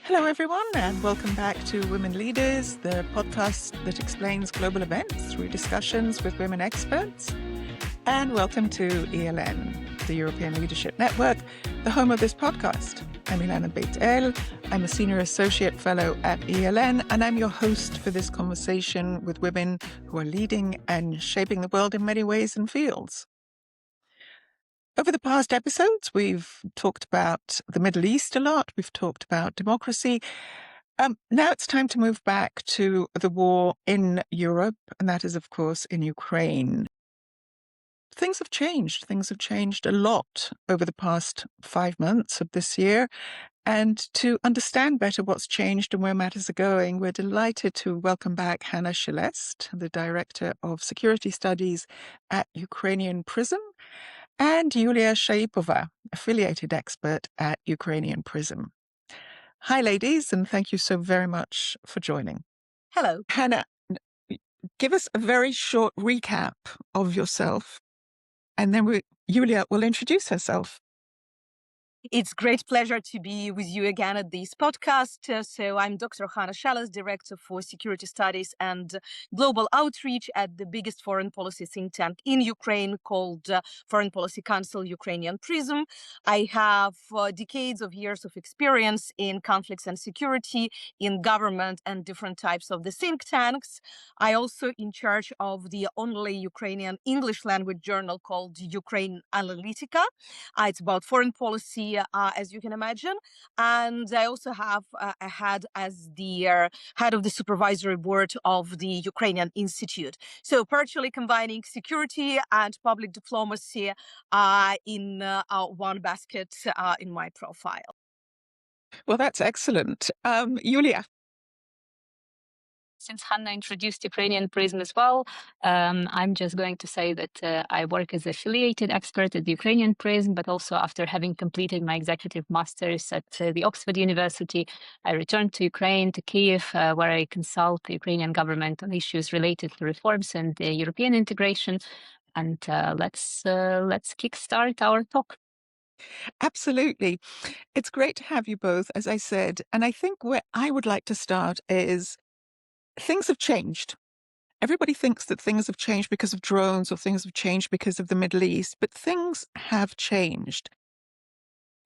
Hello, everyone, and welcome back to Women Leaders, the podcast that explains global events through discussions with women experts. And welcome to ELN, the European Leadership Network, the home of this podcast. I'm Ilana Beit-El. I'm a Senior Associate Fellow at ELN, and I'm your host for this conversation with women who are leading and shaping the world in many ways and fields. Over the past episodes, we've talked about the Middle East a lot. We've talked about democracy. Now it's time to move back to the war in Europe, and that is, of course, in Ukraine. Things have changed. Things have changed a lot over the past 5 months of this year. And to understand better what's changed and where matters are going, we're delighted to welcome back Hanna Shelest, the Director of Security Studies at Ukrainian Prism, and Yuliia Shaipova, affiliated expert at Ukrainian Prism. Hi, ladies, and thank you so very much for joining. Hello. Hanna, give us a very short recap of yourself, and then Yuliia will introduce herself. It's great pleasure to be with you again at this podcast. So I'm Dr. Hanna Shelest, Director for Security Studies and Global Outreach at the biggest foreign policy think tank in Ukraine called Foreign Policy Council Ukrainian Prism. I have decades of years of experience in conflicts and security, in government and different types of the think tanks. I also in charge of the only Ukrainian English language journal called Ukraine Analytica. It's about foreign policy, as you can imagine. And I also have a head as the head of the supervisory board of the Ukrainian Institute. So partially combining security and public diplomacy in one basket in my profile. Well, that's excellent. Yuliia. Since Hanna introduced Ukrainian Prism as well, I'm just going to say that I work as affiliated expert at the Ukrainian Prism, but also after having completed my executive master's at the Oxford University, I returned to Ukraine, to Kyiv, where I consult the Ukrainian government on issues related to reforms and European integration. And let's kickstart our talk. Absolutely. It's great to have you both, as I said. And I think where I would like to start is things have changed. Everybody thinks that things have changed because of drones or things have changed because of the Middle East, but things have changed.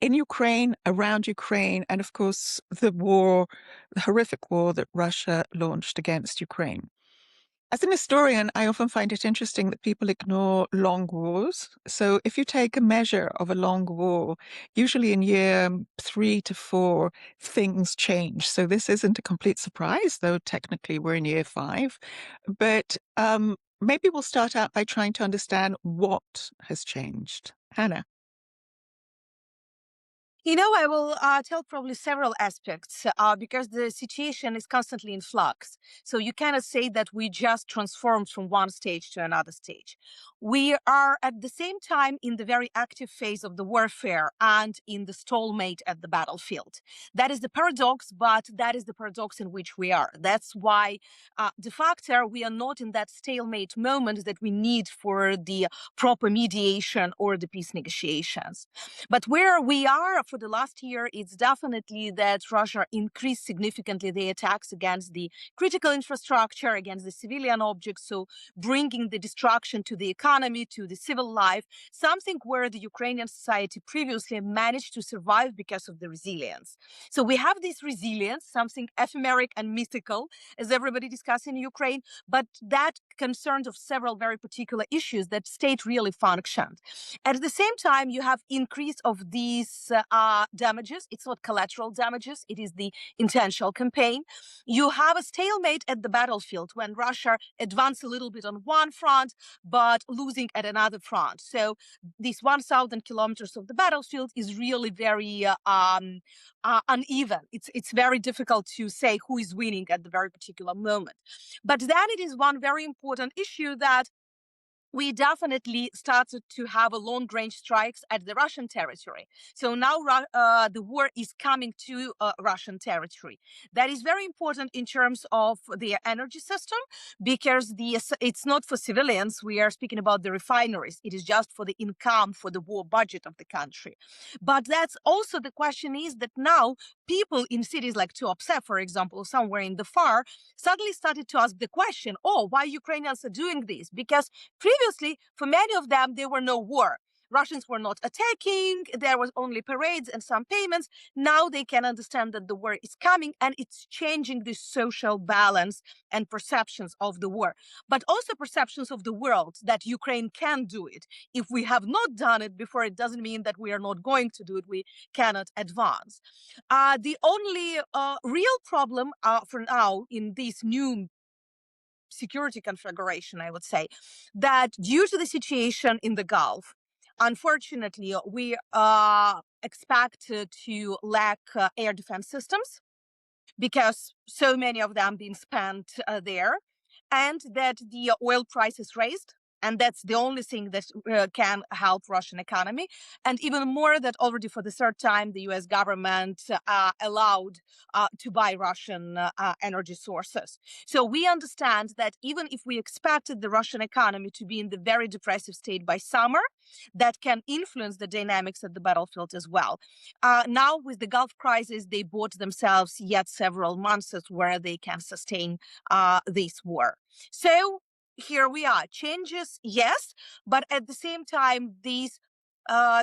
In Ukraine, around Ukraine, and of course, the horrific war that Russia launched against Ukraine. As an historian, I often find it interesting that people ignore long wars. So if you take a measure of a long war, usually in year 3 to 4, things change. So this isn't a complete surprise, though technically we're in year 5. But maybe we'll start out by trying to understand what has changed. Hanna. I will tell probably several aspects because the situation is constantly in flux. So you cannot say that we just transformed from one stage to another stage. We are at the same time in the very active phase of the warfare and in the stalemate at the battlefield. That is the paradox, but that is the paradox in which we are. That's why de facto we are not in that stalemate moment that we need for the proper mediation or the peace negotiations. But where we are for the last year, it's definitely that Russia increased significantly the attacks against the critical infrastructure, against the civilian objects, so bringing the destruction to the economy, to the civil life, something where the Ukrainian society previously managed to survive because of the resilience. So we have this resilience, something ephemeric and mythical, as everybody discusses in Ukraine, but that concerned of several very particular issues that state really functioned. At the same time, you have increase of these damages. It's not collateral damages. It is the intentional campaign. You have a stalemate at the battlefield when Russia advanced a little bit on one front, but losing at another front. So these 1,000 kilometers of the battlefield is really very uneven. It's very difficult to say who is winning at the very particular moment. But then it is one very important issue that we definitely started to have a long-range strikes at the Russian territory. So now the war is coming to Russian territory. That is very important in terms of the energy system, because it's not for civilians. We are speaking about the refineries. It is just for the income, for the war budget of the country. But that's also the question is that now people in cities like Tuapse, for example, somewhere in the far, suddenly started to ask the question, oh, why Ukrainians are doing this? Because previously, for many of them, there were no war. Russians were not attacking, there was only parades and some payments. Now they can understand that the war is coming and it's changing the social balance and perceptions of the war, but also perceptions of the world that Ukraine can do it. If we have not done it before, it doesn't mean that we are not going to do it. We cannot advance. The only real problem for now in this new security configuration, I would say, that due to the situation in the Gulf, unfortunately, we expect to lack air defense systems, because so many of them being spent there, and that the oil price is raised. And that's the only thing that can help Russian economy. And even more that already for the third time, the US government allowed to buy Russian energy sources. So we understand that even if we expected the Russian economy to be in the very depressive state by summer, that can influence the dynamics at the battlefield as well. Now with the Gulf crisis, they bought themselves yet several months where they can sustain this war. So here we are. Changes, yes, but at the same time, this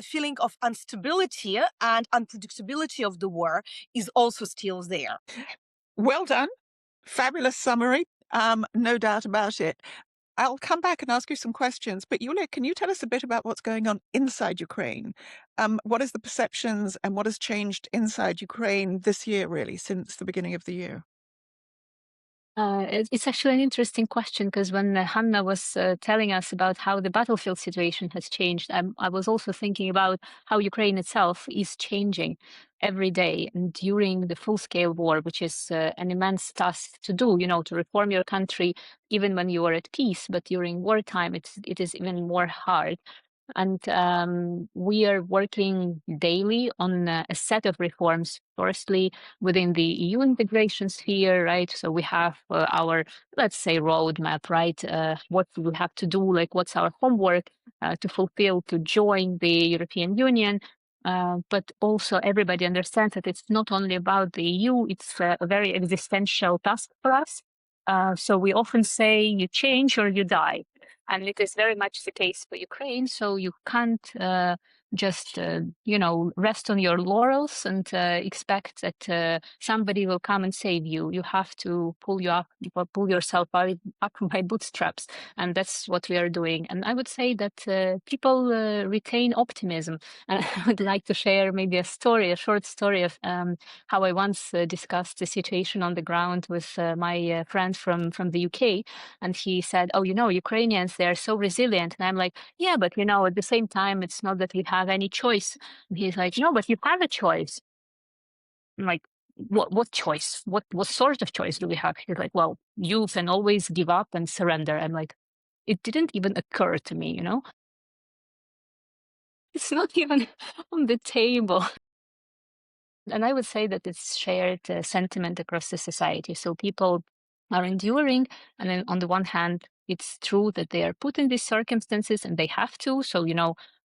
feeling of instability and unpredictability of the war is also still there. Well done. Fabulous summary. No doubt about it. I'll come back and ask you some questions, but Yuliia, can you tell us a bit about what's going on inside Ukraine? What is the perceptions and what has changed inside Ukraine this year, really, since the beginning of the year? It's actually an interesting question, because when Hanna was telling us about how the battlefield situation has changed, I was also thinking about how Ukraine itself is changing every day. And during the full-scale war, which is an immense task to do, to reform your country, even when you are at peace, but during wartime, it is even more hard. And we are working daily on a set of reforms. Firstly, within the EU integration sphere, right? So we have our, let's say, roadmap, right? What we have to do, like what's our homework to fulfill to join the European Union. But also everybody understands that it's not only about the EU, it's a very existential task for us. So we often say you change or you die. And it is very much the case for Ukraine. So you can't just, rest on your laurels and expect that somebody will come and save you. You have to pull yourself up by bootstraps. And that's what we are doing. And I would say that people retain optimism. And I would like to share maybe a short story of how I once discussed the situation on the ground with my friend from the UK. And he said, oh, Ukrainians, they're so resilient. And I'm like, yeah, but at the same time, it's not that we have any choice. And he's like, no, but you have a choice. I'm like, what choice? What sort of choice do we have? He's like, well, you can always give up and surrender. I'm like, it didn't even occur to me, It's not even on the table. And I would say that it's shared sentiment across the society. So people are enduring. And then on the one hand, it's true that they are put in these circumstances and they have to. So,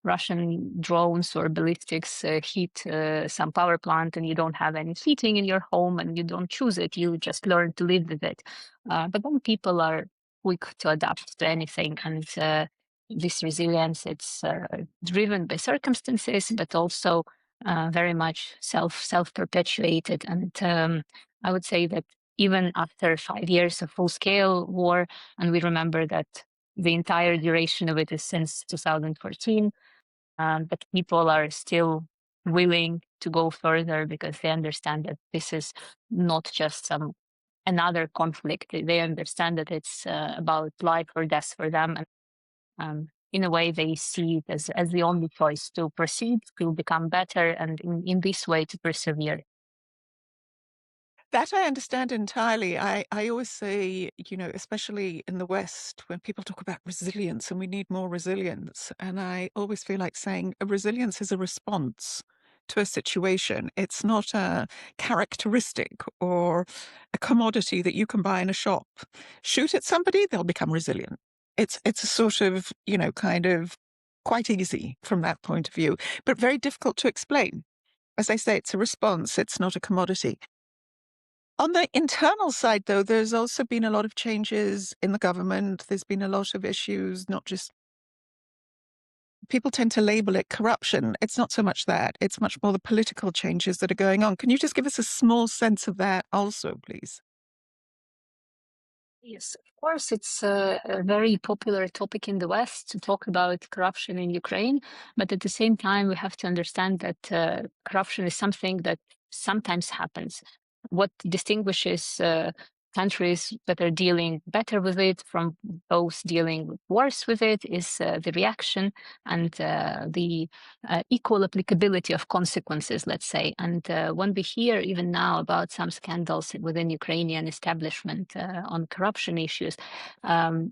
Russian drones or ballistics hit some power plant and you don't have any heating in your home and you don't choose it. You just learn to live with it. But then people are quick to adapt to anything. And this resilience, it's driven by circumstances, but also very much self-perpetuated. And I would say that even after 5 years of full-scale war, and we remember that the entire duration of it is since 2014, but people are still willing to go further because they understand that this is not just another conflict. They understand that it's about life or death for them. And in a way, they see it as the only choice to proceed, to become better, and in this way to persevere. That I understand entirely. I always say, especially in the West, when people talk about resilience and we need more resilience, and I always feel like saying a resilience is a response to a situation. It's not a characteristic or a commodity that you can buy in a shop. Shoot at somebody, they'll become resilient. It's a sort of, kind of quite easy from that point of view, but very difficult to explain. As I say, it's a response, it's not a commodity. On the internal side, though, there's also been a lot of changes in the government. There's been a lot of issues, not just people tend to label it corruption. It's not so much that, it's much more the political changes that are going on. Can you just give us a small sense of that also, please? Yes, of course, it's a very popular topic in the West to talk about corruption in Ukraine. But at the same time, we have to understand that corruption is something that sometimes happens. What distinguishes countries that are dealing better with it from those dealing worse with it is the reaction and the equal applicability of consequences, let's say. And when we hear even now about some scandals within Ukrainian establishment on corruption issues,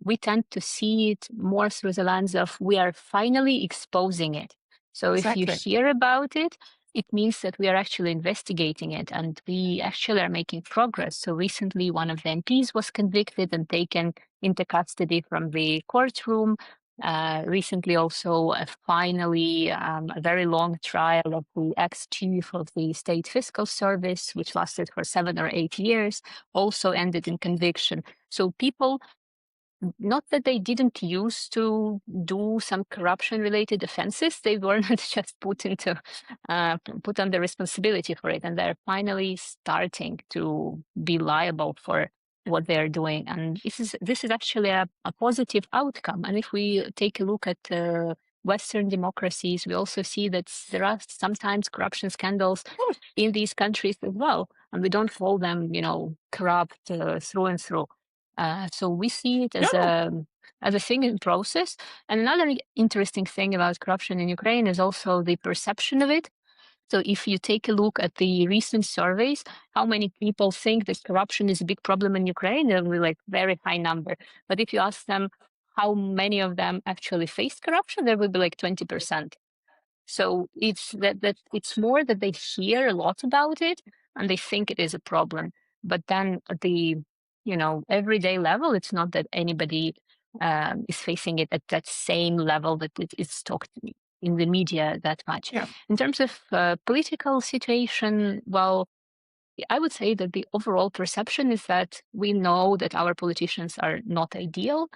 we tend to see it more through the lens of we are finally exposing it. So if you Exactly. hear about it, it means that we are actually investigating it and we actually are making progress. So recently, one of the MPs was convicted and taken into custody from the courtroom. Recently, also, finally, a very long trial of the ex-chief of the State Fiscal Service, which lasted for 7 or 8 years, also ended in conviction. So people, not that they didn't used to do some corruption-related offenses, they weren't just put under responsibility for it, and they're finally starting to be liable for what they're doing. And this is actually a positive outcome. And if we take a look at Western democracies, we also see that there are sometimes corruption scandals in these countries as well, and we don't call them, corrupt through and through. So we see it as No. a thing in process. And another interesting thing about corruption in Ukraine is also the perception of it. So if you take a look at the recent surveys, how many people think that corruption is a big problem in Ukraine, it'll be like very high number. But if you ask them how many of them actually faced corruption, there will be like 20%. So it's that it's more that they hear a lot about it and they think it is a problem. But then at the everyday level, it's not that anybody is facing it at that same level that it is talked in the media that much. Yeah. In terms of political situation, well, I would say that the overall perception is that we know that our politicians are not ideal,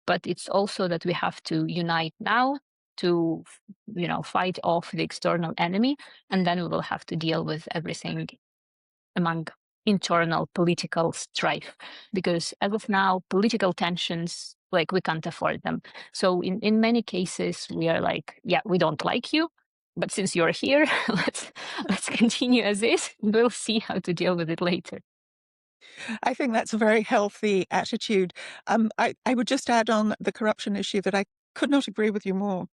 but it's also that we have to unite now to, fight off the external enemy, and then we will have to deal with everything among internal political strife. Because as of now, political tensions, like we can't afford them. So in many cases, we are like, yeah, we don't like you, but since you're here, let's continue as is. We'll see how to deal with it later. I think that's a very healthy attitude. I would just add on the corruption issue that I could not agree with you more.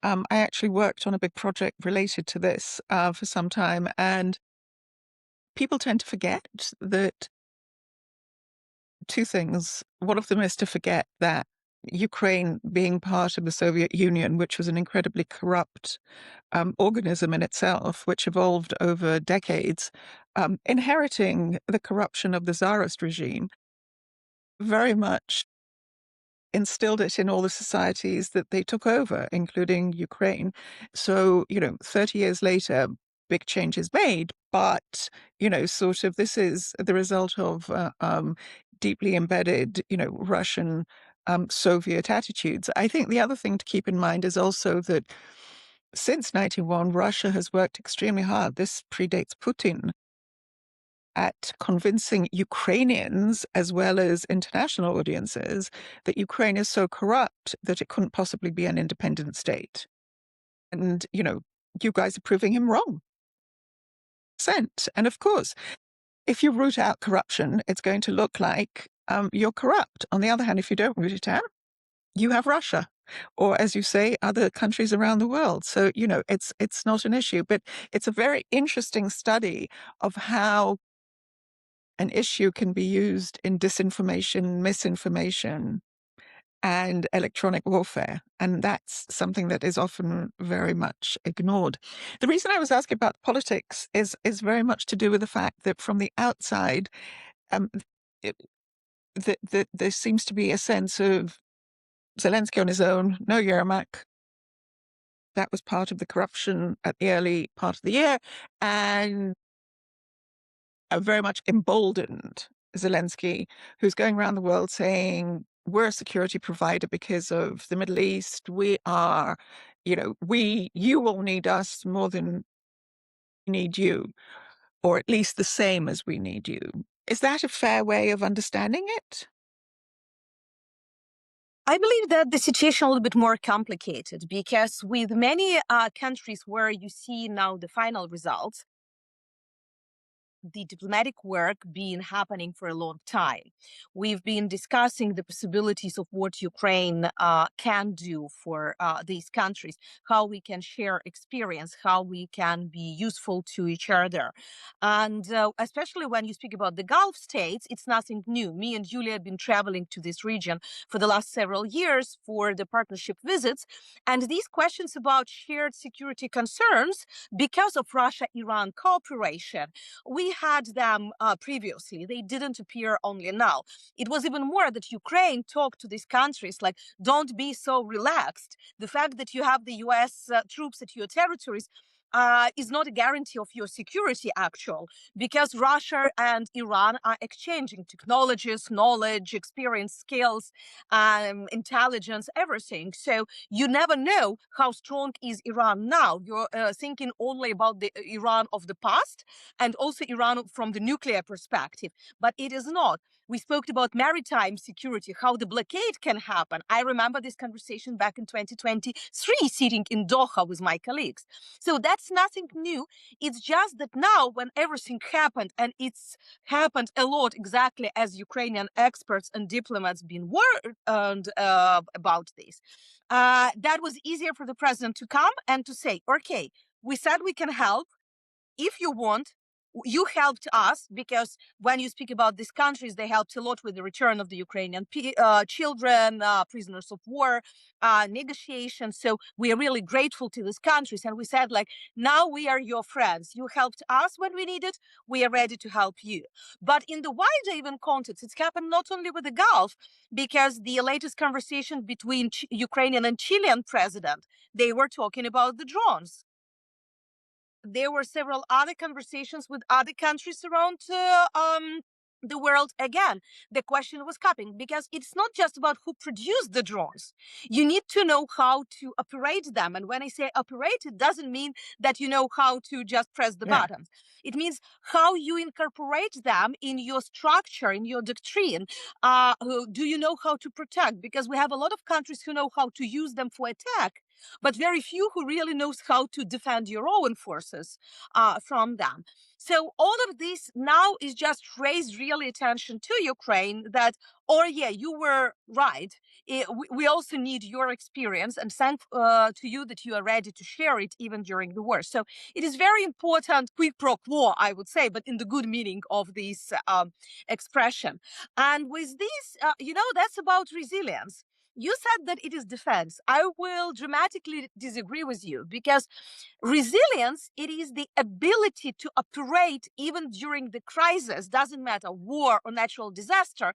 I actually worked on a big project related to this for some time, and people tend to forget that two things. One of them is to forget that Ukraine, being part of the Soviet Union, which was an incredibly corrupt organism in itself, which evolved over decades, inheriting the corruption of the Tsarist regime, very much instilled it in all the societies that they took over, including Ukraine. So, 30 years later, big changes made, but, sort of this is the result of deeply embedded, Russian Soviet attitudes. I think the other thing to keep in mind is also that since 91, Russia has worked extremely hard. This predates Putin at convincing Ukrainians as well as international audiences that Ukraine is so corrupt that it couldn't possibly be an independent state. And, you guys are proving him wrong. And of course, if you root out corruption, it's going to look like you're corrupt. On the other hand, if you don't root it out, you have Russia, or as you say, other countries around the world. So, it's not an issue, but it's a very interesting study of how an issue can be used in disinformation, misinformation, and electronic warfare. And that's something that is often very much ignored. The reason I was asking about politics is very much to do with the fact that from the outside, it, there seems to be a sense of Zelensky on his own, no Yermak. That was part of the corruption at the early part of the year, and very much emboldened Zelensky, who's going around the world saying, we're a security provider because of the Middle East. We are, you all need us more than we need you, or at least the same as we need you. Is that a fair way of understanding it? I believe that the situation is a little bit more complicated because with many countries where you see now the final results, the diplomatic work been happening for a long time. We've been discussing the possibilities of what Ukraine can do for these countries, how we can share experience, how we can be useful to each other. And especially when you speak about the Gulf states, it's nothing new. Me and Yulia have been traveling to this region for the last several years for the partnership visits. And these questions about shared security concerns because of Russia-Iran cooperation, we had them previously. They didn't appear only now. It was even more that Ukraine talked to these countries like, don't be so relaxed. The fact that you have the US troops at your territories is not a guarantee of your security, because Russia and Iran are exchanging technologies, knowledge, experience, skills, intelligence, everything. So you never know how strong is Iran now. You're thinking only about the Iran of the past and also Iran from the nuclear perspective, but it is not. We spoke about maritime security, how the blockade can happen. I remember this conversation back in 2023, sitting in Doha with my colleagues. So that's nothing new. It's just that now when everything happened, and it's happened a lot exactly as Ukrainian experts and diplomats been warned about this, that was easier for the president to come and to say, okay, we said we can help. If you want, you helped us, because when you speak about these countries, they helped a lot with the return of the Ukrainian children, prisoners of war, negotiations. So we are really grateful to these countries. And we said, like, now we are your friends. You helped us when we needed. We are ready to help you. But in the wider even context, it's happened not only with the Gulf, because the latest conversation between Ukrainian and Chilean president, they were talking about the drones. There were several other conversations with other countries around the world. Again, the question was coming because it's not just about who produced the drones. You need to know how to operate them. And when I say operate, it doesn't mean that you know how to just press the buttons. It means how you incorporate them in your structure, in your doctrine. Do you know how to protect? Because we have a lot of countries who know how to use them for attack, but very few who really knows how to defend your own forces from them. So all of this now is just raised really attention to Ukraine that, oh yeah, you were right. We also need your experience, and thank to you that you are ready to share it even during the war. So it is very important, quid pro quo, I would say, but in the good meaning of this expression. And with this, that's about resilience. You said that it is defense. I will dramatically disagree with you, because resilience, it is the ability to operate even during the crisis, doesn't matter, war or natural disaster,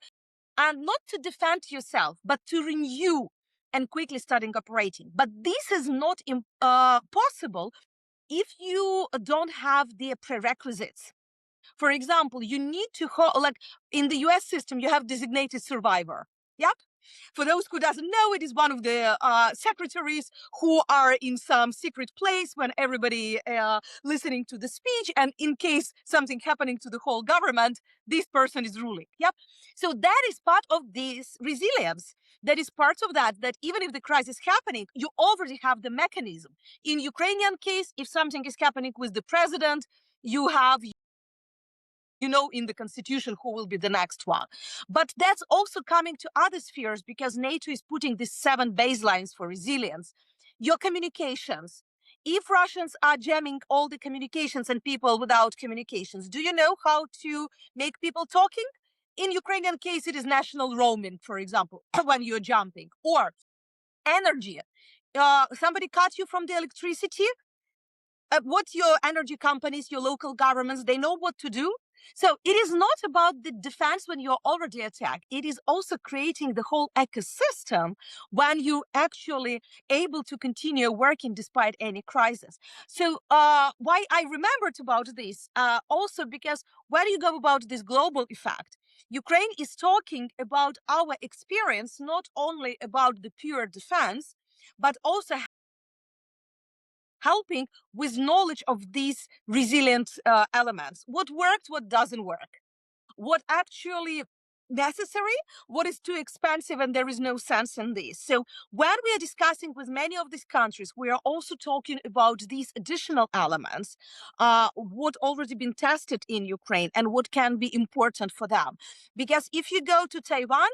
and not to defend yourself, but to renew and quickly starting operating. But this is not possible if you don't have the prerequisites. For example, you need to, like in the US system, you have designated survivor. Yep. For those who doesn't know, it is one of the secretaries who are in some secret place when everybody listening to the speech, and in case something happening to the whole government, this person is ruling. Yep. So that is part of this resilience. That is part of that even if the crisis is happening, you already have the mechanism. In Ukrainian case, if something is happening with the president, you have, in the constitution who will be the next one. But that's also coming to other spheres, because NATO is putting these 7 baselines for resilience. Your communications. If Russians are jamming all the communications and people without communications, do you know how to make people talking? In Ukrainian case, it is national roaming, for example, when you're jumping. Or energy. Somebody cut you from the electricity. What your energy companies, your local governments, they know what to do. So it is not about the defense when you're already attacked. It is also creating the whole ecosystem when you're actually able to continue working despite any crisis. So why I remembered about this, also because when you go about this global effect, Ukraine is talking about our experience, not only about the pure defense, but also helping with knowledge of these resilient elements. What worked, what doesn't work, what actually necessary, what is too expensive, and there is no sense in this. So when we are discussing with many of these countries, we are also talking about these additional elements, what already been tested in Ukraine and what can be important for them. Because if you go to Taiwan,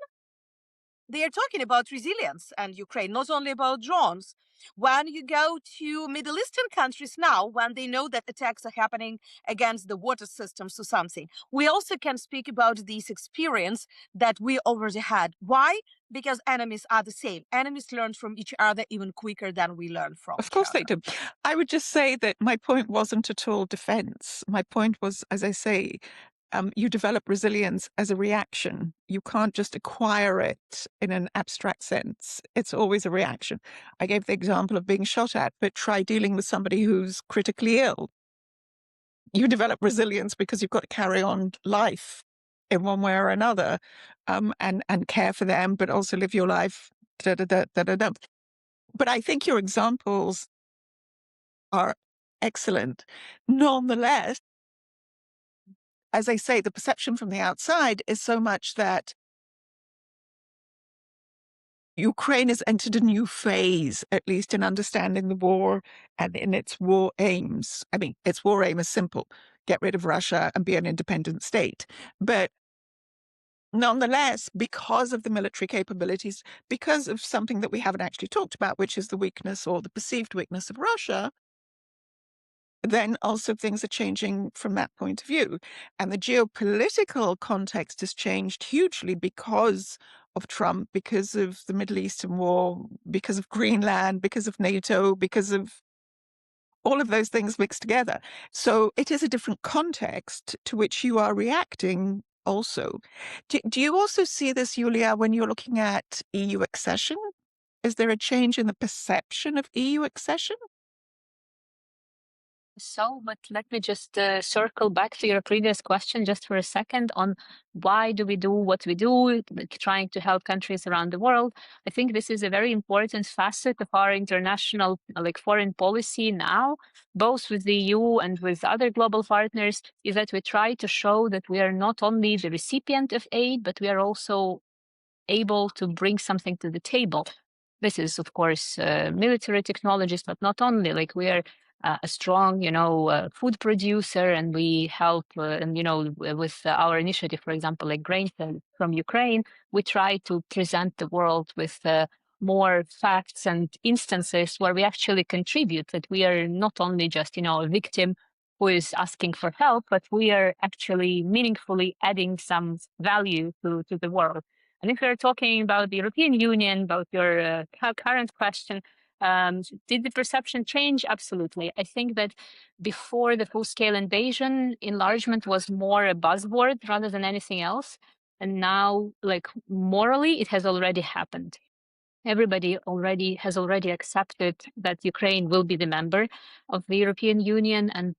they are talking about resilience and Ukraine, not only about drones. When you go to Middle Eastern countries now, when they know that attacks are happening against the water systems or something, we also can speak about this experience that we already had. Why? Because enemies are the same. Enemies learn from each other even quicker than we learn from Of each course other. they do. I would just say that my point wasn't at all defense. My point was, as I say, you develop resilience as a reaction. You can't just acquire it in an abstract sense. It's always a reaction. I gave the example of being shot at, but try dealing with somebody who's critically ill. You develop resilience because you've got to carry on life in one way or another, and care for them, but also live your life. Da, da, da, da, da, da. But I think your examples are excellent. Nonetheless, as I say, the perception from the outside is so much that Ukraine has entered a new phase, at least in understanding the war and in its war aims. I mean, its war aim is simple: get rid of Russia and be an independent state. But nonetheless, because of the military capabilities, because of something that we haven't actually talked about, which is the weakness or the perceived weakness of Russia, then also things are changing from that point of view. And the geopolitical context has changed hugely because of Trump, because of the Middle Eastern war, because of Greenland, because of NATO, because of all of those things mixed together. So it is a different context to which you are reacting also. Do you also see this, Yuliia, when you're looking at EU accession? Is there a change in the perception of EU accession? So, but let me just circle back to your previous question just for a second on why do we do what we do, like trying to help countries around the world. I think this is a very important facet of our international, like foreign policy now, both with the EU and with other global partners, is that we try to show that we are not only the recipient of aid, but we are also able to bring something to the table. This is, of course, military technologies, but not only. Like we are a strong, food producer, and we help, and with our initiative, for example, like grain from Ukraine, we try to present the world with more facts and instances where we actually contribute. That we are not only just, a victim who is asking for help, but we are actually meaningfully adding some value to the world. And if we're talking about the European Union, about your current question, did the perception change? Absolutely. I think that before the full-scale invasion, enlargement was more a buzzword rather than anything else. And now, like morally, it has already happened. Everybody has already accepted that Ukraine will be the member of the European Union. And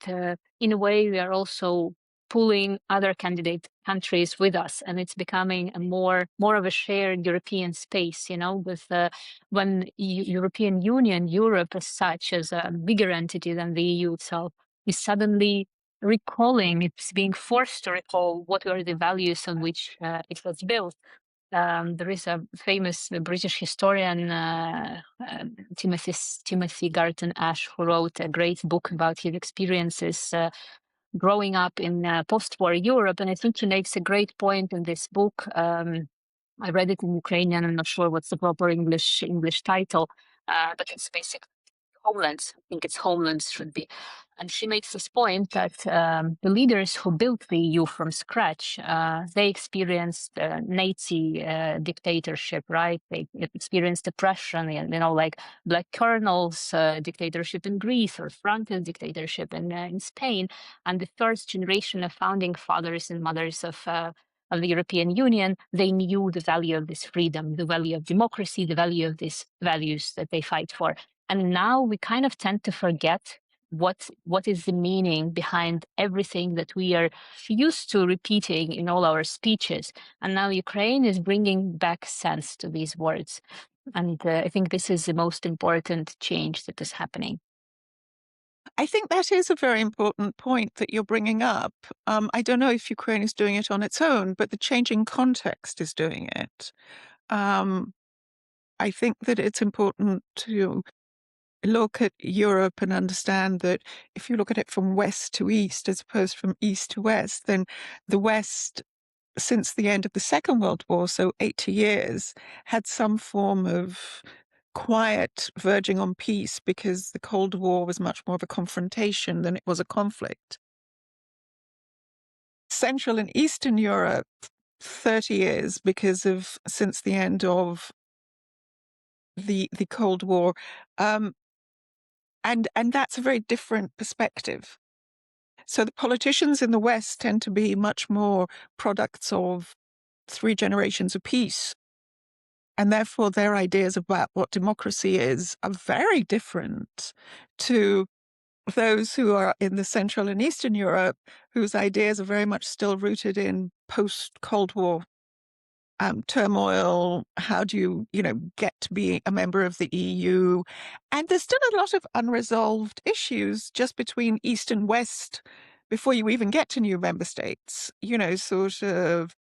in a way, we are also pulling other candidate countries with us, and it's becoming a more of a shared European space, with when European Union, Europe as such, as a bigger entity than the EU itself, is suddenly recalling, it's being forced to recall what were the values on which it was built. There is a famous British historian, Timothy Garton Ash, who wrote a great book about his experiences growing up in post-war Europe. And I think he makes a great point in this book. I read it in Ukrainian. I'm not sure what's the proper English title, but it's basically homelands. I think it's homelands should be. And she makes this point that the leaders who built the EU from scratch, they experienced Nazi dictatorship, right? They experienced oppression, like Black Colonel's dictatorship in Greece or Franco's dictatorship in Spain. And the first generation of founding fathers and mothers of the European Union, they knew the value of this freedom, the value of democracy, the value of these values that they fight for. And now we kind of tend to forget what is the meaning behind everything that we are used to repeating in all our speeches. And now Ukraine is bringing back sense to these words. And I think this is the most important change that is happening. I think that is a very important point that you're bringing up. I don't know if Ukraine is doing it on its own, but the changing context is doing it. I think that it's important to look at Europe and understand that if you look at it from west to east as opposed from east to west, then the West, since the end of the Second World War, so 80 years, had some form of quiet verging on peace because the Cold War was much more of a confrontation than it was a conflict. Central and Eastern Europe, 30 years because of since the end of the Cold War. And that's a very different perspective. So the politicians in the West tend to be much more products of 3 generations of peace. And therefore their ideas about what democracy is are very different to those who are in the Central and Eastern Europe, whose ideas are very much still rooted in post-Cold War turmoil. How do you get to be a member of the EU? And there's still a lot of unresolved issues just between East and West before you even get to new member states. Sort of,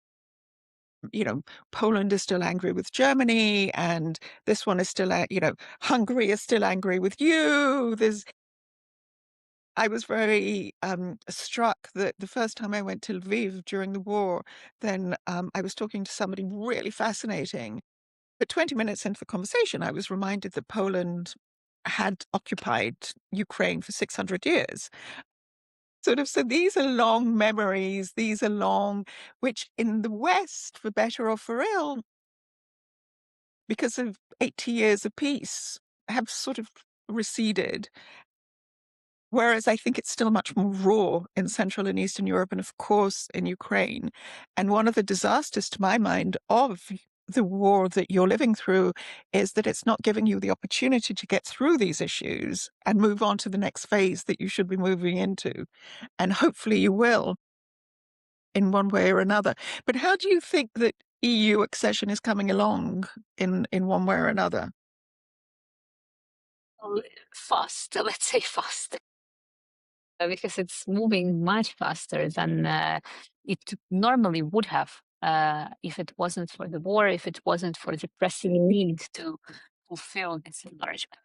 Poland is still angry with Germany, and this one is still, Hungary is still angry with you. I was very struck that the first time I went to Lviv during the war, then I was talking to somebody really fascinating. But 20 minutes into the conversation, I was reminded that Poland had occupied Ukraine for 600 years. So these are long memories, which in the West, for better or for ill, because of 80 years of peace, have sort of receded. Whereas I think it's still much more raw in Central and Eastern Europe and, of course, in Ukraine. And one of the disasters, to my mind, of the war that you're living through is that it's not giving you the opportunity to get through these issues and move on to the next phase that you should be moving into. And hopefully you will in one way or another. But how do you think that EU accession is coming along in one way or another? Fast, let's say fast. Because it's moving much faster than it normally would have if it wasn't for the war, if it wasn't for the pressing need to fulfill this enlargement.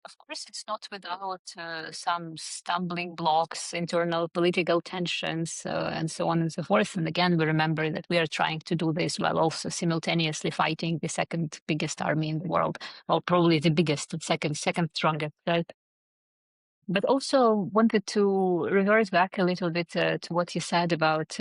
Of course, it's not without some stumbling blocks, internal political tensions, and so on and so forth. And again, we remember that we are trying to do this while also simultaneously fighting the second biggest army in the world, or probably the biggest, second strongest. But also wanted to revert back a little bit to what you said about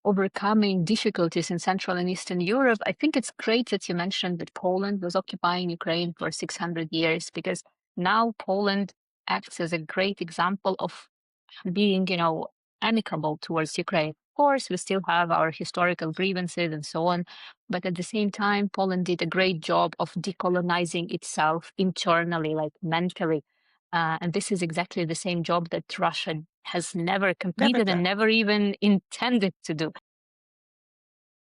overcoming difficulties in Central and Eastern Europe. I think it's great that you mentioned that Poland was occupying Ukraine for 600 years, because now Poland acts as a great example of being, amicable towards Ukraine. Of course, we still have our historical grievances and so on, but at the same time, Poland did a great job of decolonizing itself internally, like mentally. And this is exactly the same job that Russia has never completed and never even intended to do.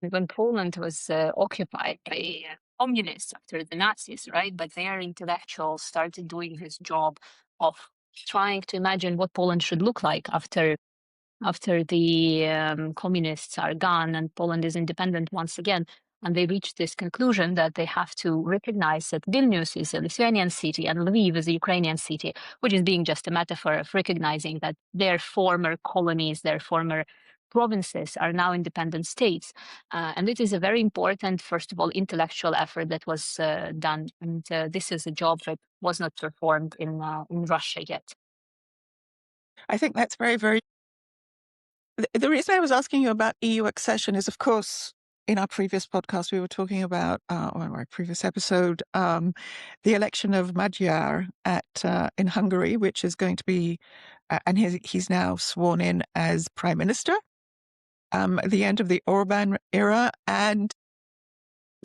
When Poland was occupied by communists after the Nazis, right? But their intellectuals started doing this job of trying to imagine what Poland should look like after the communists are gone and Poland is independent once again. And they reached this conclusion that they have to recognize that Vilnius is a Lithuanian city and Lviv is a Ukrainian city, which is being just a metaphor of recognizing that their former colonies, their former provinces are now independent states. And it is a very important, first of all, intellectual effort that was done. And this is a job that was not performed in Russia yet. I think that's very, very. The reason I was asking you about EU accession is, of course, in our previous podcast, we were talking about, or our previous episode, the election of Magyar in Hungary, which is going to be, and he's now sworn in as prime minister at the end of the Orban era. And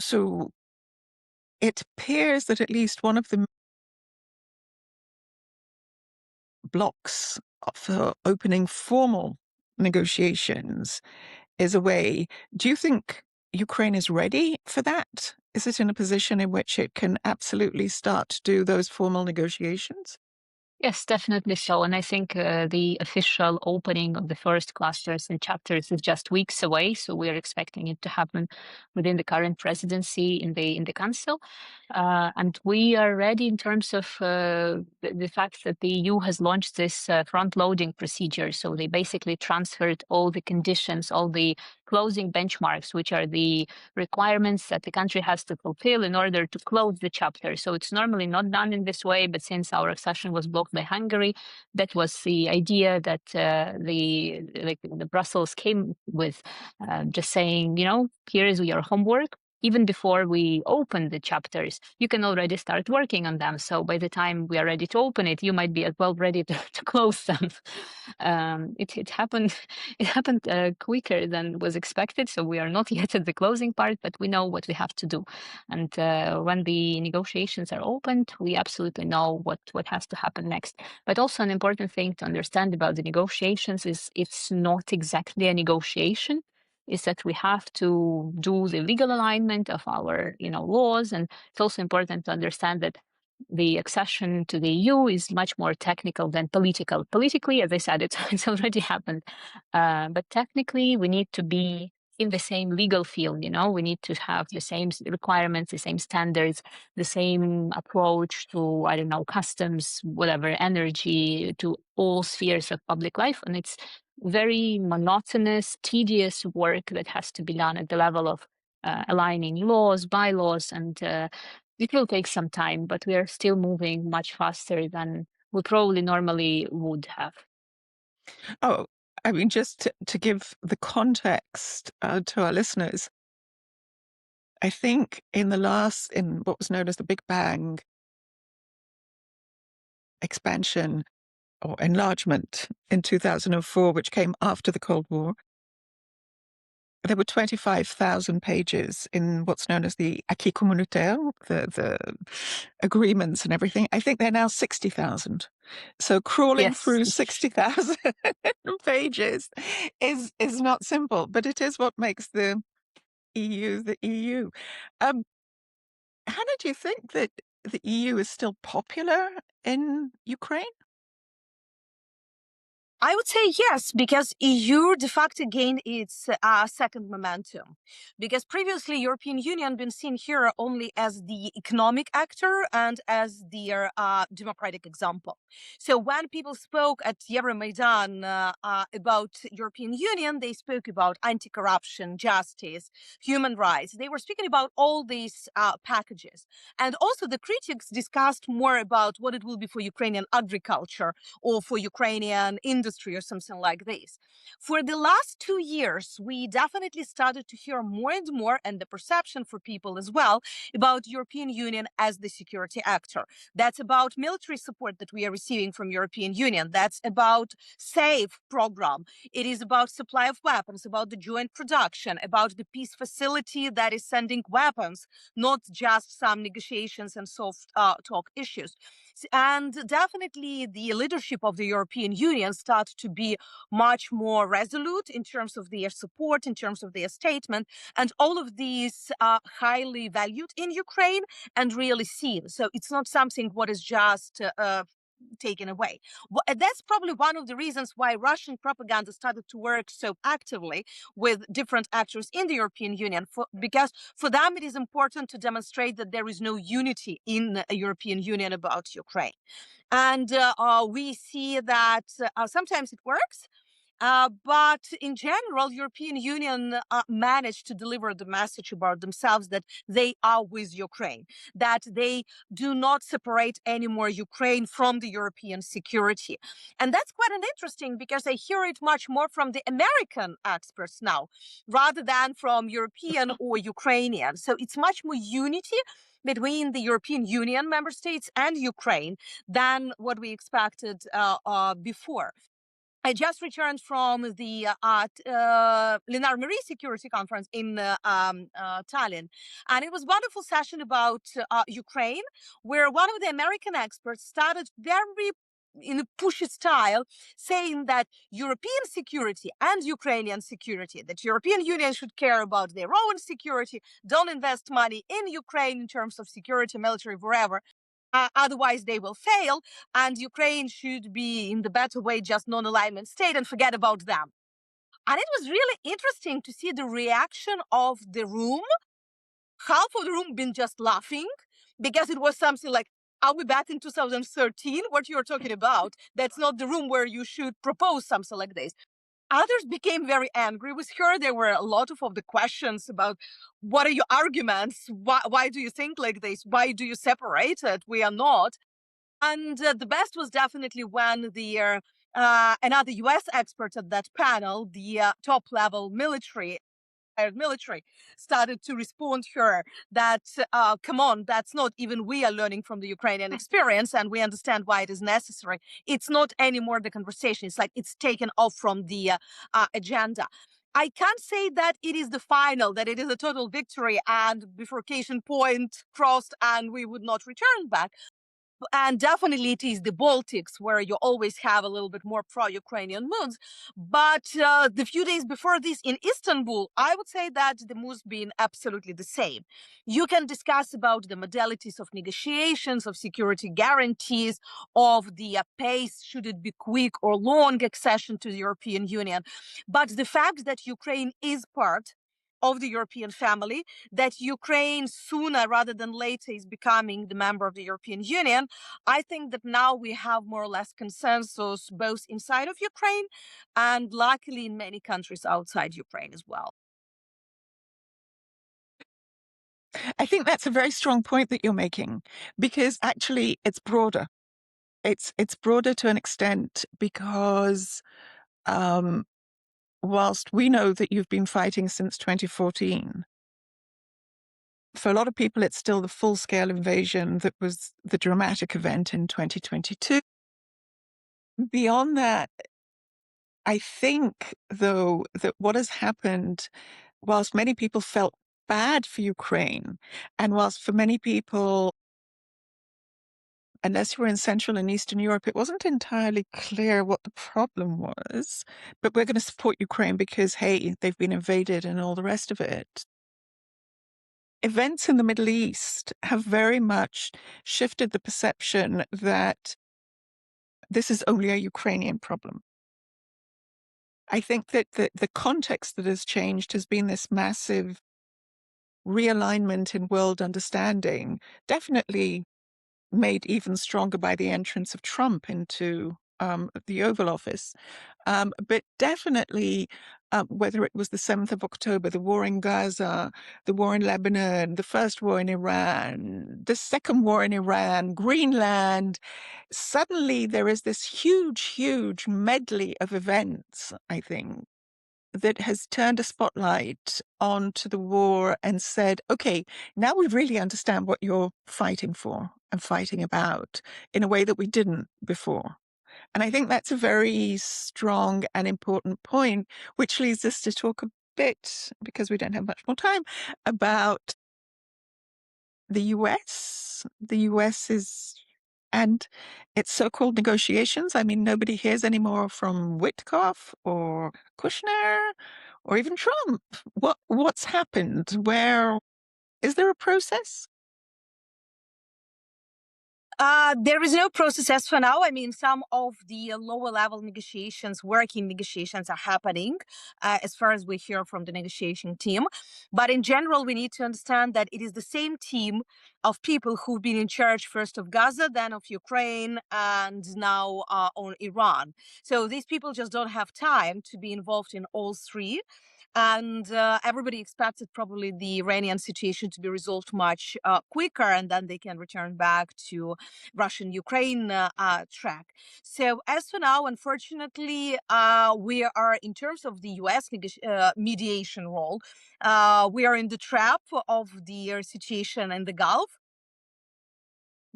so it appears that at least one of the blocks for opening formal negotiations is away. Do you think Ukraine is ready for that? Is it in a position in which it can absolutely start to do those formal negotiations? Yes, definitely so. And I think the official opening of the first clusters and chapters is just weeks away. So we are expecting it to happen within the current presidency in the council. And we are ready in terms of the fact that the EU has launched this front-loading procedure. So they basically transferred all the conditions, all the closing benchmarks, which are the requirements that the country has to fulfill in order to close the chapter. So it's normally not done in this way, but since our accession was blocked by Hungary, that was the idea that the Brussels came with, just saying, here is your homework. Even before we open the chapters, you can already start working on them. So by the time we are ready to open it, you might be as well ready to close them. It happened. It happened quicker than was expected. So we are not yet at the closing part, but we know what we have to do. And when the negotiations are opened, we absolutely know what has to happen next. But also an important thing to understand about the negotiations is it's not exactly a negotiation. Is that we have to do the legal alignment of our, laws, and it's also important to understand that the accession to the EU is much more technical than political. Politically, as I said, it's already happened, but technically, we need to be in the same legal field. We need to have the same requirements, the same standards, the same approach to, I don't know, customs, whatever, energy, to all spheres of public life, and it's very monotonous, tedious work that has to be done at the level of aligning laws, bylaws, and it will take some time, but we are still moving much faster than we probably normally would have. Oh, I mean, just to give the context to our listeners, I think in what was known as the Big Bang expansion or enlargement in 2004, which came after the Cold War, there were 25,000 pages in what's known as the acquis communautaire, the agreements and everything. I think they're now 60,000. So crawling through 60,000 pages is not simple, but it is what makes the EU the EU. Hannah, do you think that the EU is still popular in Ukraine? I would say yes, because EU de facto gained its second momentum. Because previously, European Union been seen here only as the economic actor and as their democratic example. So when people spoke at Euromaidan about European Union, they spoke about anti-corruption, justice, human rights. They were speaking about all these packages. And also the critics discussed more about what it will be for Ukrainian agriculture or for Ukrainian industry or something like this. For the last 2 years, we definitely started to hear more and more, and the perception for people as well, about European Union as the security actor. That's about military support that we are receiving from European Union. That's about SAFE program. It is about supply of weapons, about the joint production, about the peace facility that is sending weapons, not just some negotiations and soft talk issues. And definitely the leadership of the European Union started to be much more resolute in terms of their support, in terms of their statement. And all of these are highly valued in Ukraine and really seen. So it's not something what is just taken away. That's probably one of the reasons why Russian propaganda started to work so actively with different actors in the European Union, because for them it is important to demonstrate that there is no unity in the European Union about Ukraine. And we see that sometimes it works, But in general, European Union managed to deliver the message about themselves that they are with Ukraine, that they do not separate anymore Ukraine from the European security. And that's quite an interesting, because I hear it much more from the American experts now, rather than from European or Ukrainian. So it's much more unity between the European Union member states and Ukraine than what we expected before. I just returned from the Lenar Marie Security Conference in Tallinn, and it was a wonderful session about Ukraine, where one of the American experts started very in a pushy style, saying that European security and Ukrainian security, that European Union should care about their own security, don't invest money in Ukraine in terms of security, military, wherever. Otherwise, they will fail, and Ukraine should be in the better way just non-alignment state and forget about them. And it was really interesting to see the reaction of the room. Half of the room been just laughing, because it was something like, "Are we back in 2013? What you're talking about? That's not the room where you should propose something like this." Others became very angry with her. There were a lot of the questions about, what are your arguments? Why do you think like this? Why do you separate it? We are not. And the best was definitely when the another US expert at that panel, the top level military, started to respond to her that, come on, that's not even we are learning from the Ukrainian experience, and we understand why it is necessary. It's not anymore the conversation. It's like it's taken off from the agenda. I can't say that it is the final, that it is a total victory and bifurcation point crossed and we would not return back. And definitely it is the Baltics where you always have a little bit more pro-Ukrainian moods. But the few days before this in Istanbul, I would say that the mood's been absolutely the same. You can discuss about the modalities of negotiations, of security guarantees, of the pace, should it be quick or long accession to the European Union. But the fact that Ukraine is part of the European family, that Ukraine sooner rather than later is becoming the member of the European Union, I think that now we have more or less consensus both inside of Ukraine and luckily in many countries outside Ukraine as well. I think that's a very strong point that you're making, because actually it's broader. It's broader to an extent, because whilst we know that you've been fighting since 2014, for a lot of people, it's still the full-scale invasion that was the dramatic event in 2022. Beyond that, I think, though, that what has happened, whilst many people felt bad for Ukraine, and whilst for many people, unless you were in Central and Eastern Europe, it wasn't entirely clear what the problem was, but we're going to support Ukraine because, hey, they've been invaded and all the rest of it. Events in the Middle East have very much shifted the perception that this is only a Ukrainian problem. I think that the context that has changed has been this massive realignment in world understanding, definitely made even stronger by the entrance of Trump into the Oval Office. But definitely, whether it was the 7th of October, the war in Gaza, the war in Lebanon, the first war in Iran, the second war in Iran, Greenland, suddenly there is this huge medley of events, I think, that has turned a spotlight onto the war and said, okay, now we really understand what you're fighting for and fighting about in a way that we didn't before. And I think that's a very strong and important point, which leads us to talk a bit, because we don't have much more time, about the US. The US is, and its so-called negotiations. I mean, nobody hears anymore from Witkoff or Kushner or even Trump. What's happened? Where is there a process? There is no process as for now. I mean, some of the lower level negotiations, working negotiations are happening as far as we hear from the negotiation team. But in general, we need to understand that it is the same team of people who've been in charge first of Gaza, then of Ukraine, and now on Iran. So these people just don't have time to be involved in all three. And everybody expected probably the Iranian situation to be resolved much quicker, and then they can return back to Russian-Ukraine track. So as for now, unfortunately, we are, in terms of the U.S. mediation role, we are in the trap of the situation in the Gulf,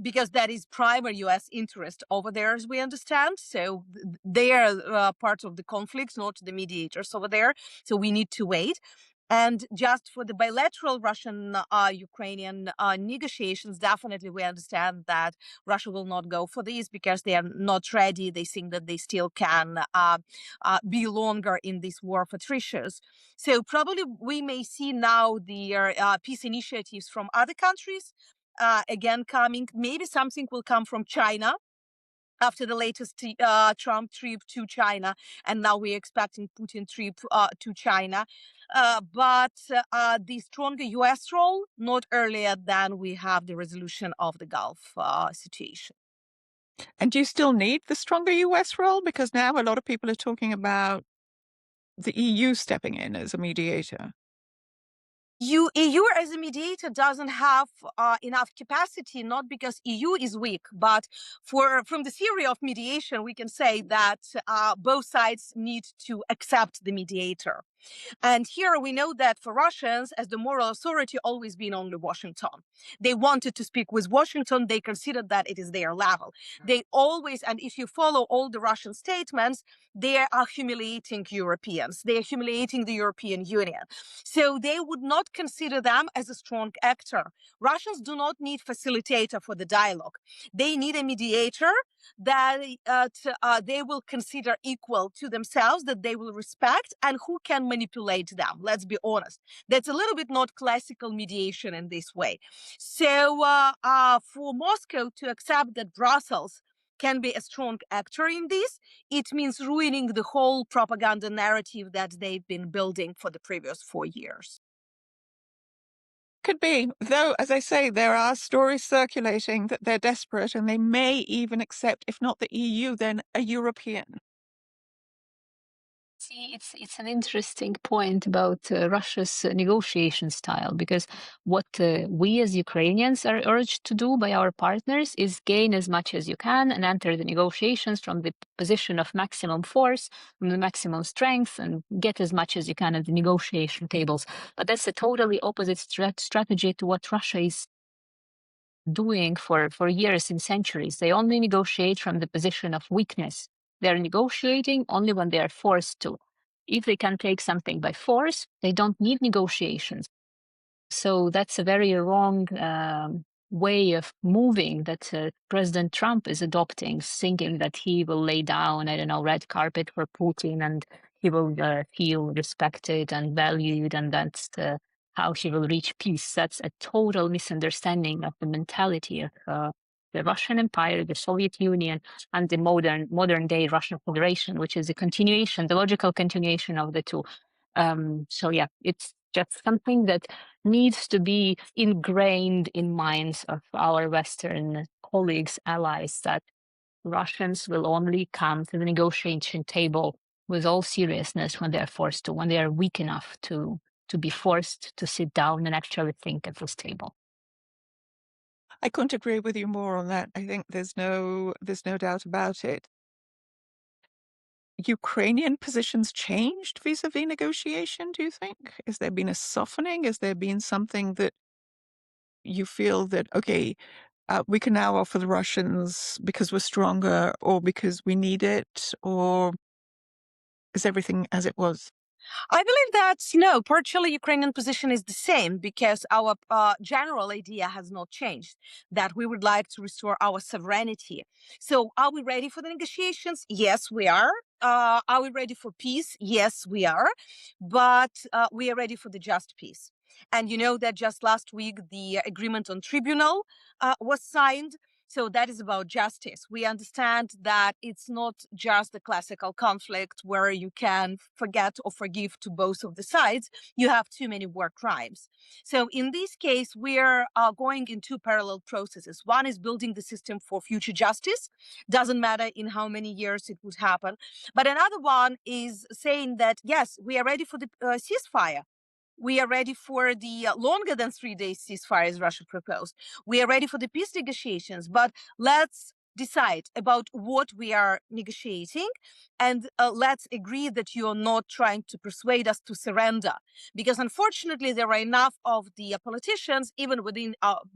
because that is primary U.S. interest over there, as we understand. So they are part of the conflict, not the mediators over there. So we need to wait. And just for the bilateral Russian-Ukrainian negotiations, definitely we understand that Russia will not go for these because they are not ready. They think that they still can be longer in this war of attritions. So probably we may see now the peace initiatives from other countries again coming. Maybe something will come from China after the latest Trump trip to China, and now we're expecting Putin trip to China. But the stronger U.S. role, not earlier than we have the resolution of the Gulf situation. And do you still need the stronger US role? Because now a lot of people are talking about the EU stepping in as a mediator. EU as a mediator doesn't have enough capacity, not because EU is weak, but from the theory of mediation, we can say that both sides need to accept the mediator. And here we know that for Russians, as the moral authority, always been only Washington. They wanted to speak with Washington. They considered that it is their level. They always, and if you follow all the Russian statements, they are humiliating Europeans. They are humiliating the European Union. So they would not consider them as a strong actor. Russians do not need facilitator for the dialogue. They need a mediator that they will consider equal to themselves, that they will respect, and who can manipulate them. Let's be honest. That's a little bit not classical mediation in this way. So for Moscow to accept that Brussels can be a strong actor in this, it means ruining the whole propaganda narrative that they've been building for the previous 4 years. Could be, though, as I say, there are stories circulating that they're desperate and they may even accept, if not the EU, then a European. See, it's an interesting point about Russia's negotiation style, because what we as Ukrainians are urged to do by our partners is gain as much as you can and enter the negotiations from the position of maximum force, from the maximum strength, and get as much as you can at the negotiation tables. But that's a totally opposite strategy to what Russia is doing for years and centuries. They only negotiate from the position of weakness. They're negotiating only when they are forced to. If they can take something by force, they don't need negotiations. So that's a very wrong way of moving that President Trump is adopting, thinking that he will lay down, I don't know, red carpet for Putin and he will feel respected and valued, and that's how he will reach peace. That's a total misunderstanding of the mentality of the Russian Empire, the Soviet Union, and the modern day Russian Federation, which is a continuation, the logical continuation of the two. So yeah, it's just something that needs to be ingrained in minds of our Western colleagues, allies, that Russians will only come to the negotiation table with all seriousness when they're forced to, when they are weak enough to be forced to sit down and actually think at this table. I couldn't agree with you more on that. I think there's no doubt about it. Ukrainian positions changed vis-a-vis negotiation, do you think? Has there been a softening? Has there been something that you feel that, okay, we can now offer the Russians because we're stronger or because we need it, or is everything as it was? I believe that, no, partially Ukrainian position is the same, because our general idea has not changed, that we would like to restore our sovereignty. So are we ready for the negotiations? Yes, we are. Are we ready for peace? Yes, we are. But we are ready for the just peace. And you know that just last week, the agreement on tribunal was signed. So that is about justice. We understand that it's not just a classical conflict where you can forget or forgive to both of the sides. You have too many war crimes. So in this case, we're going in two parallel processes. One is building the system for future justice. Doesn't matter in how many years it would happen. But another one is saying that, yes, we are ready for the ceasefire. We are ready for the longer than 3 days ceasefire as Russia proposed. We are ready for the peace negotiations, but let's decide about what we are negotiating, and let's agree that you are not trying to persuade us to surrender. Because unfortunately, there are enough of the politicians, even within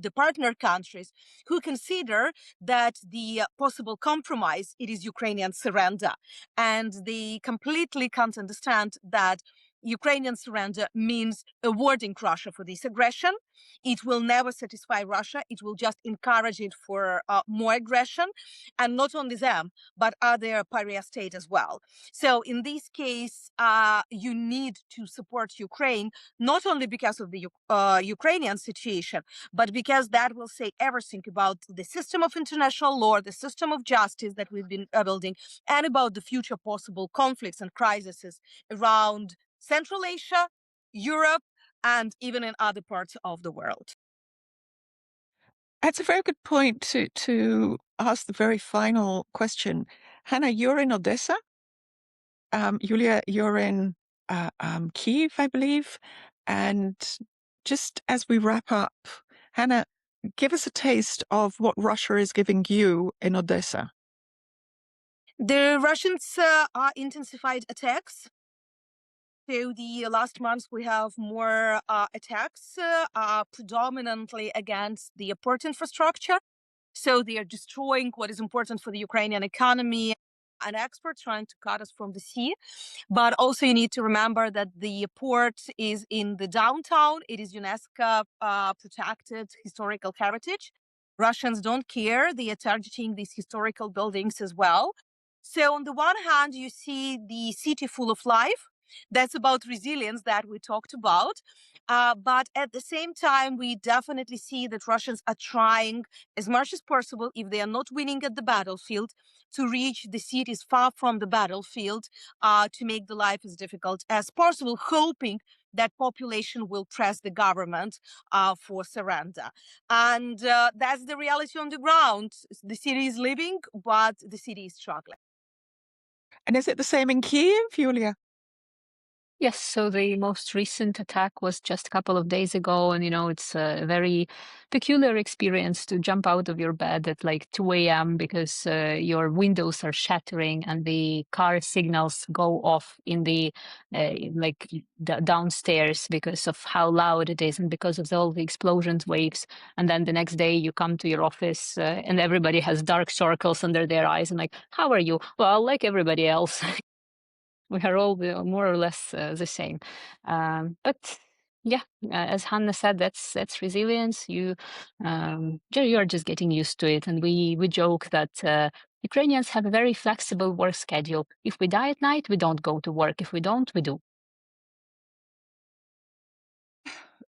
the partner countries, who consider that the possible compromise, it is Ukrainian surrender. And they completely can't understand that Ukrainian surrender means awarding Russia for this aggression. It will never satisfy Russia. It will just encourage it for more aggression. And not only them, but other pariah states as well. So in this case, you need to support Ukraine, not only because of the Ukrainian situation, but because that will say everything about the system of international law, the system of justice that we've been building, and about the future possible conflicts and crises around Central Asia, Europe, and even in other parts of the world. That's a very good point to ask the very final question. Hanna, you're in Odessa. Yulia, you're in Kyiv, I believe. And just as we wrap up, Hanna, give us a taste of what Russia is giving you in Odessa. The Russians intensified attacks. So the last months we have more attacks, predominantly against the port infrastructure. So they are destroying what is important for the Ukrainian economy and exports, trying to cut us from the sea. But also you need to remember that the port is in the downtown. It is UNESCO protected historical heritage. Russians don't care. They are targeting these historical buildings as well. So on the one hand, you see the city full of life. That's about resilience that we talked about. But at the same time, we definitely see that Russians are trying as much as possible, if they are not winning at the battlefield, to reach the cities far from the battlefield, to make the life as difficult as possible, hoping that population will press the government for surrender. And that's the reality on the ground. The city is living, but the city is struggling. And is it the same in Kyiv, Yulia? Yes, so the most recent attack was just a couple of days ago, and it's a very peculiar experience to jump out of your bed at like 2 a.m. because your windows are shattering and the car signals go off in the downstairs because of how loud it is and because of all the explosions waves. And then the next day you come to your office and everybody has dark circles under their eyes and like, how are you? Well, like everybody else. We are all more or less the same. But yeah, as Hanna said, that's resilience. You are just getting used to it, and we joke that Ukrainians have a very flexible work schedule. If we die at night, we don't go to work. If we don't, we do.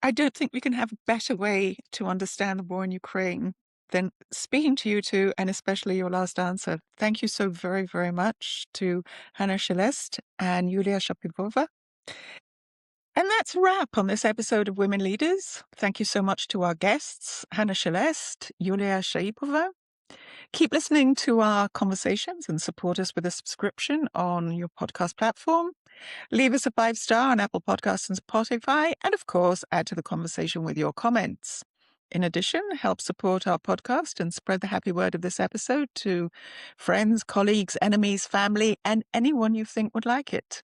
I don't think we can have a better way to understand the war in Ukraine than speaking to you two, and especially your last answer. Thank you so very, very much to Hanna Shelest and Yuliia Shaipova. And that's a wrap on this episode of Women Leaders. Thank you so much to our guests, Hanna Shelest, Yuliia Shaipova. Keep listening to our conversations and support us with a subscription on your podcast platform. Leave us a 5-star on Apple Podcasts and Spotify, and of course, add to the conversation with your comments. In addition, help support our podcast and spread the happy word of this episode to friends, colleagues, enemies, family, and anyone you think would like it.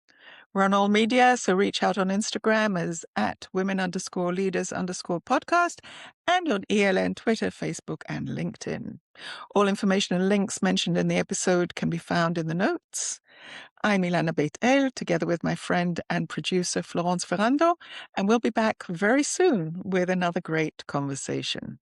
We're on all media, so reach out on Instagram as @women_leaders_podcast and on ELN Twitter, Facebook, and LinkedIn. All information and links mentioned in the episode can be found in the notes. I'm Ilana Beit-El, together with my friend and producer Florence Ferrando, and we'll be back very soon with another great conversation.